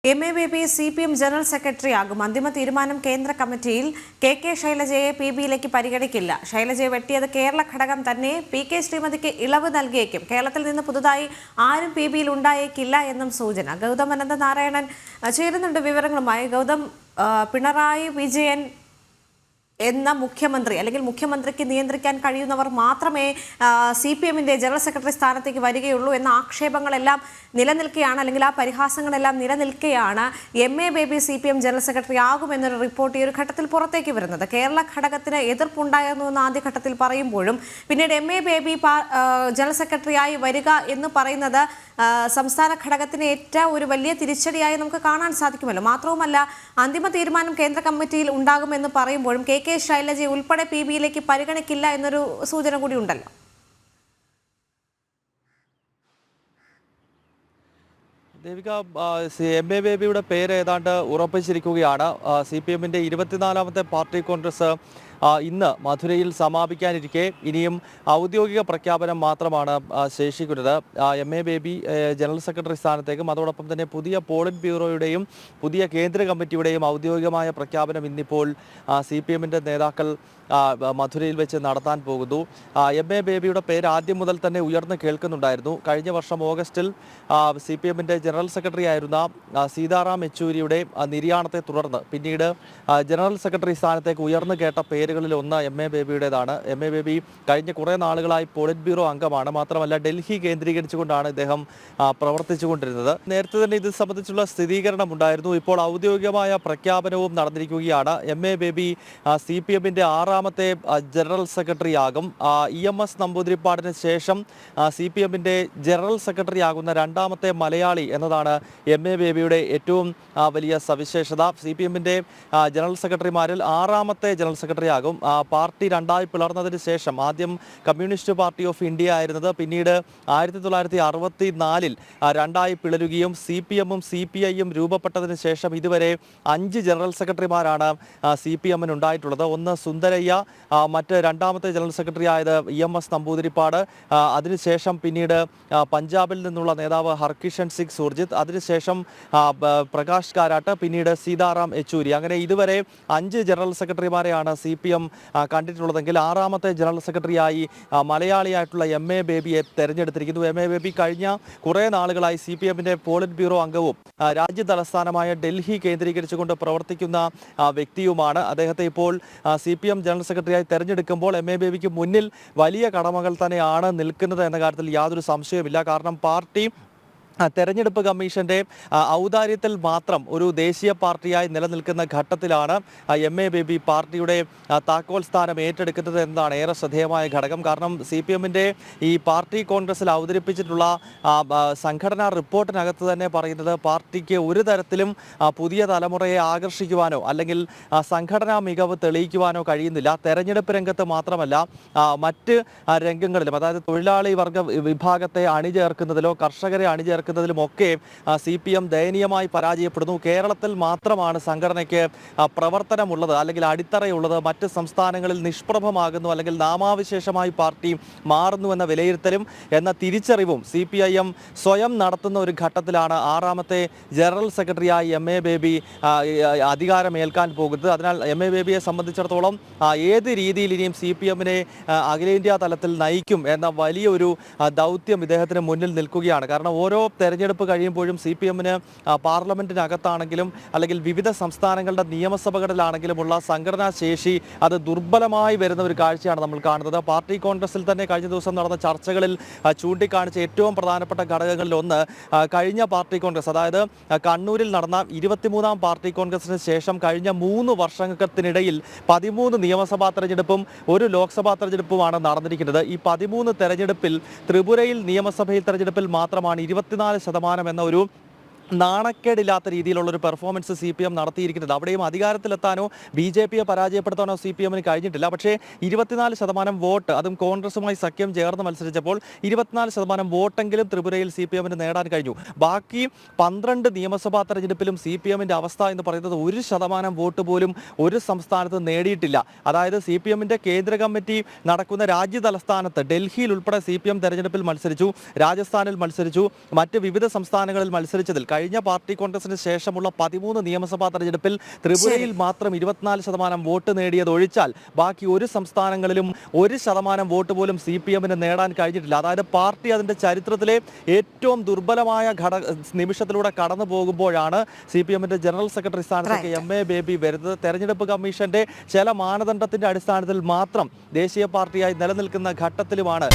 MA Baby CPM general secretary ആകും. അന്തിമ തീരുമാനം കേന്ദ്ര കമ്മിറ്റിയിൽ. KK ശൈലജയെ PBയിലേക്ക് പരിഗണിക്കില്ല. ശൈലജയെ വെട്ടിയത് കേരള ഘടകം തന്നെ. PK ശ്രീമതിക്ക് ഇളവ് നൽകിയേക്കും. കേരളത്തിൽ നിന്ന് പുതുതായി ആരും PBയിൽ ഉണ്ടായേക്കില്ല എന്നും സൂചന. ഗൗതം അനന്തനാരായണൻ ചേരുന്നുണ്ട് വിവരങ്ങളുമായി. ഗൗതം, പിണറായി വിജയൻ എന്ന മുഖ്യമന്ത്രി അല്ലെങ്കിൽ മുഖ്യമന്ത്രിക്ക് നിയന്ത്രിക്കാൻ കഴിയുന്നവർ മാത്രമേ CPMന്റെ ജനറൽ സെക്രട്ടറി സ്ഥാനത്തേക്ക് വരികയുള്ളൂ എന്ന ആക്ഷേപങ്ങളെല്ലാം നിലനിൽക്കുകയാണ്, അല്ലെങ്കിൽ ആ പരിഹാസങ്ങളെല്ലാം നിലനിൽക്കുകയാണ്. MA Baby CPM general secretary ആകുമെന്നൊരു റിപ്പോർട്ട് ഈ ഒരു ഘട്ടത്തിൽ പുറത്തേക്ക് വരുന്നത്. കേരള ഘടകത്തിന് എതിർപ്പുണ്ടായിരുന്നു എന്ന് ആദ്യഘട്ടത്തിൽ പറയുമ്പോഴും പിന്നീട് MA ബേബി ജനറൽ സെക്രട്ടറിയായി വരിക എന്ന് പറയുന്നത് സംസ്ഥാന ഘടകത്തിന് ഏറ്റ ഒരു വലിയ തിരിച്ചടിയായി നമുക്ക് കാണാൻ സാധിക്കുമല്ലോ. മാത്രവുമല്ല, അന്തിമ തീരുമാനം കേന്ദ്ര കമ്മിറ്റിയിൽ ഉണ്ടാകുമെന്ന് പറയുമ്പോഴും KK ശൈലജ ഉൾപ്പെടെ PBയിലേക്ക് പരിഗണിക്കില്ല എന്നൊരു സൂചന കൂടി ഉണ്ടല്ലോ. ദേവിക, MA ബേബിയുടെ പേര് ഏതാണ്ട് ഉറപ്പിച്ചിരിക്കുകയാണ്. CPMന്റെ 24ാമത്തെ പാർട്ടി കോൺഗ്രസ് ഇന്ന് മധുരയിൽ സമാപിക്കാനിരിക്കെ ഇനിയും ഔദ്യോഗിക പ്രഖ്യാപനം മാത്രമാണ് ശേഷിക്കുന്നത്. MA ബേബി ജനറൽ സെക്രട്ടറി സ്ഥാനത്തേക്കും അതോടൊപ്പം തന്നെ പുതിയ പോളിറ്റ് ബ്യൂറോയുടെയും പുതിയ കേന്ദ്ര കമ്മിറ്റിയുടെയും ഔദ്യോഗികമായ പ്രഖ്യാപനം ഇന്നിപ്പോൾ CPMന്റെ നേതാക്കൾ മധുരയിൽ വെച്ച് നടത്താൻ പോകുന്നു. MA ബേബിയുടെ പേര് ആദ്യം മുതൽ തന്നെ ഉയർന്നു കേൾക്കുന്നുണ്ടായിരുന്നു. കഴിഞ്ഞ വർഷം ഓഗസ്റ്റിൽ CPMന്റെ ജനറൽ സെക്രട്ടറി ആയിരുന്ന സീതാറാം യെച്ചൂരിയുടെ നിര്യാണത്തെ തുടർന്ന് പിന്നീട് ജനറൽ സെക്രട്ടറി സ്ഥാനത്തേക്ക് ഉയർന്നു കേട്ട പേരുകളിൽ ഒന്ന് MA ബേബിയുടേതാണ്. MA ബേബി കഴിഞ്ഞ കുറേ നാളുകളായി പോളിറ്റ് ബ്യൂറോ അംഗമാണ്. മാത്രമല്ല ഡൽഹി കേന്ദ്രീകരിച്ചുകൊണ്ടാണ് ഇദ്ദേഹം പ്രവർത്തിച്ചുകൊണ്ടിരുന്നത്. നേരത്തെ തന്നെ ഇത് സംബന്ധിച്ചുള്ള സ്ഥിരീകരണം ഉണ്ടായിരുന്നു. ഇപ്പോൾ ഔദ്യോഗികമായ പ്രഖ്യാപനവും നടന്നിരിക്കുകയാണ്. MA ബേബി CPMന്റെ ആറാമത്തെ ജനറൽ സെക്രട്ടറി ആകും. EMS നമ്പൂതിരിപ്പാടിന് ശേഷം CPMന്റെ ജനറൽ സെക്രട്ടറി ആകുന്ന രണ്ടാമത്തെ മലയാളി എന്നതാണ് MA ബേബിയുടെ ഏറ്റവും വലിയ സവിശേഷത. CPMന്റെ ജനറൽ സെക്രട്ടറിമാരിൽ ആറാമത്തെ ജനറൽ സെക്രട്ടറി ആകും. പാർട്ടി രണ്ടായി പിളർന്നതിന് ശേഷം ആദ്യം കമ്മ്യൂണിസ്റ്റ് പാർട്ടി ഓഫ് ഇന്ത്യ ആയിരുന്നത് പിന്നീട് 1964 രണ്ടായി പിളരുകയും CPMഉം CPIയും രൂപപ്പെട്ടതിന് ശേഷം ഇതുവരെ 5 ജനറൽ സെക്രട്ടറിമാരാണ് CPMന് ഉണ്ടായിട്ടുള്ളത്. ഒന്ന് സുന്ദരയ്യ, മറ്റ് രണ്ടാമത്തെ ജനറൽ സെക്രട്ടറി ആയത് EMS നമ്പൂതിരിപ്പാട്, അതിനുശേഷം പിന്നീട് പഞ്ചാബിൽ നിന്നുള്ള നേതാവ് ഹർകിഷൻ സിംഗ് സുർജിത്ത്, അതിനുശേഷം പ്രകാശ് കാരാട്ട്, പിന്നീട് സീതാറാം യെച്ചൂരി. അങ്ങനെ ഇതുവരെ 5 ജനറൽ സെക്രട്ടറിമാരെയാണ് CPM കണ്ടിട്ടുള്ളതെങ്കിൽ ആറാമത്തെ ജനറൽ സെക്രട്ടറിയായി മലയാളിയായിട്ടുള്ള MA ബേബിയെ തെരഞ്ഞെടുത്തിരിക്കുന്നു. MA ബേബി കഴിഞ്ഞ കുറേ നാളുകളായി CPMന്റെ പോളിറ്റ് ബ്യൂറോ അംഗവും രാജ്യ തലസ്ഥാനമായ ഡൽഹി കേന്ദ്രീകരിച്ചുകൊണ്ട് പ്രവർത്തിക്കുന്ന വ്യക്തിയുമാണ്. അദ്ദേഹത്തെ ഇപ്പോൾ CPM ജനറൽ സെക്രട്ടറിയായി തെരഞ്ഞെടുക്കുമ്പോൾ MA ബേബിക്ക് മുന്നിൽ വലിയ കടമകൾ തന്നെയാണ് നിൽക്കുന്നത് എന്ന കാര്യത്തിൽ യാതൊരു സംശയവുമില്ല. കാരണം പാർട്ടി തെരഞ്ഞെടുപ്പ് കമ്മീഷന്റെ ഔദാര്യത്തിൽ മാത്രം ഒരു ദേശീയ പാർട്ടിയായി നിലനിൽക്കുന്ന ഘട്ടത്തിലാണ് MA ബേബി പാർട്ടിയുടെ താക്കോൽ സ്ഥാനം ഏറ്റെടുക്കുന്നത് എന്നതാണ് ഏറെ ശ്രദ്ധേയമായ ഘടകം. കാരണം CPMന്റെ ഈ പാർട്ടി കോൺഗ്രസിൽ അവതരിപ്പിച്ചിട്ടുള്ള സംഘടനാ റിപ്പോർട്ടിനകത്ത് തന്നെ പറയുന്നത് പാർട്ടിക്ക് ഒരു തരത്തിലും പുതിയ തലമുറയെ ആകർഷിക്കുവാനോ അല്ലെങ്കിൽ സംഘടനാ മികവ് തെളിയിക്കുവാനോ കഴിയുന്നില്ല. തെരഞ്ഞെടുപ്പ് രംഗത്ത് മാത്രമല്ല, മറ്റ് രംഗങ്ങളിലും, അതായത് തൊഴിലാളി വർഗ വിഭാഗത്തെ അണിചേർക്കുന്നതിലോ കർഷകരെ ുമൊക്കെ CPM ദയനീയമായി പരാജയപ്പെടുന്നു. കേരളത്തിൽ മാത്രമാണ് സംഘടനയ്ക്ക് പ്രവർത്തനമുള്ളത് അല്ലെങ്കിൽ അടിത്തറയുള്ളത്. മറ്റ് സംസ്ഥാനങ്ങളിൽ നിഷ്പ്രഭമാകുന്നു അല്ലെങ്കിൽ നാമാവിശേഷമായി പാർട്ടി മാറുന്നു എന്ന വിലയിരുത്തലും എന്ന തിരിച്ചറിവും CPIM സ്വയം നടത്തുന്ന ഒരു ഘട്ടത്തിലാണ് ആറാമത്തെ ജനറൽ സെക്രട്ടറിയായി MA ബേബി അധികാരമേൽക്കാൻ പോകുന്നത്. അതിനാൽ MA ബേബിയെ സംബന്ധിച്ചിടത്തോളം ഏത് രീതിയിൽ ഇനിയും CPMനെ അഖിലേന്ത്യാ തലത്തിൽ നയിക്കും എന്ന വലിയൊരു ദൗത്യം ഇദ്ദേഹത്തിന് മുന്നിൽ നിൽക്കുകയാണ്. കാരണം ഓരോ തെരഞ്ഞെടുപ്പ് കഴിയുമ്പോഴും CPMന് പാർലമെന്റിനകത്താണെങ്കിലും അല്ലെങ്കിൽ വിവിധ സംസ്ഥാനങ്ങളുടെ നിയമസഭകളിലാണെങ്കിലുമുള്ള സംഘടനാ ശേഷി അത് ദുർബലമായി വരുന്ന ഒരു കാഴ്ചയാണ് നമ്മൾ കാണുന്നത്. പാർട്ടി കോൺഗ്രസിൽ തന്നെ കഴിഞ്ഞ ദിവസം നടന്ന ചർച്ചകളിൽ ചൂണ്ടിക്കാണിച്ച ഏറ്റവും പ്രധാനപ്പെട്ട ഘടകങ്ങളിൽ ഒന്ന് കഴിഞ്ഞ പാർട്ടി കോൺഗ്രസ്, അതായത് കണ്ണൂരിൽ നടന്ന 23ാം പാർട്ടി കോൺഗ്രസിന് ശേഷം കഴിഞ്ഞ 3 വർഷത്തിനിടയിൽ 13 നിയമസഭാ തെരഞ്ഞെടുപ്പും 1 ലോക്സഭാ തെരഞ്ഞെടുപ്പുമാണ് നടന്നിരിക്കുന്നത്. ഈ 13 തെരഞ്ഞെടുപ്പിൽ ത്രിപുരയിൽ നിയമസഭയിൽ തെരഞ്ഞെടുപ്പിൽ മാത്രമാണ് 24% എന്ന ഒരു നാണക്കേടില്ലാത്ത രീതിയിലുള്ളൊരു പെർഫോമൻസ് CPM നടത്തിയിരിക്കുന്നത്. അവിടെയും അധികാരത്തിലെത്താനോ BJPയെ പരാജയപ്പെടുത്താനോ CPMന് കഴിഞ്ഞിട്ടില്ല. പക്ഷേ 24% വോട്ട്, അതും കോൺഗ്രസുമായി സഖ്യം ചേർന്ന് മത്സരിച്ചപ്പോൾ 24% വോട്ടെങ്കിലും ത്രിപുരയിൽ CPMന് നേടാൻ കഴിഞ്ഞു. ബാക്കി 12 നിയമസഭാ തെരഞ്ഞെടുപ്പിലും CPMന്റെ അവസ്ഥ എന്ന് പറയുന്നത് 1% വോട്ട് പോലും ഒരു സംസ്ഥാനത്ത് നേടിയിട്ടില്ല. അതായത് CPMന്റെ കേന്ദ്ര കമ്മിറ്റി നടക്കുന്ന രാജ്യ തലസ്ഥാനത്ത് ഡൽഹിയിൽ ഉൾപ്പെടെ CPM തെരഞ്ഞെടുപ്പിൽ മത്സരിച്ചു, രാജസ്ഥാനിൽ മത്സരിച്ചു, മറ്റ് വിവിധ സംസ്ഥാനങ്ങളിൽ മത്സരിച്ചതിൽ കഴിഞ്ഞ പാർട്ടി കോൺഗ്രസിന് ശേഷമുള്ള 13 നിയമസഭാ തെരഞ്ഞെടുപ്പിൽ ത്രിപുരയിൽ മാത്രം 24% വോട്ട് നേടിയത് ഒഴിച്ചാൽ ബാക്കി ഒരു സംസ്ഥാനങ്ങളിലും 1% വോട്ട് പോലും CPM നേടാൻ കഴിഞ്ഞിട്ടില്ല. അതായത് പാർട്ടി അതിന്റെ ചരിത്രത്തിലെ ഏറ്റവും ദുർബലമായ നിമിഷത്തിലൂടെ കടന്നു പോകുമ്പോഴാണ് CPM ജനറൽ സെക്രട്ടറി സ്ഥാനത്തേക്ക് MA ബേബി വരുന്നത്. തെരഞ്ഞെടുപ്പ് കമ്മീഷന്റെ ചില മാനദണ്ഡത്തിന്റെ അടിസ്ഥാനത്തിൽ മാത്രം ദേശീയ പാർട്ടിയായി നിലനിൽക്കുന്ന ഘട്ടത്തിലുമാണ്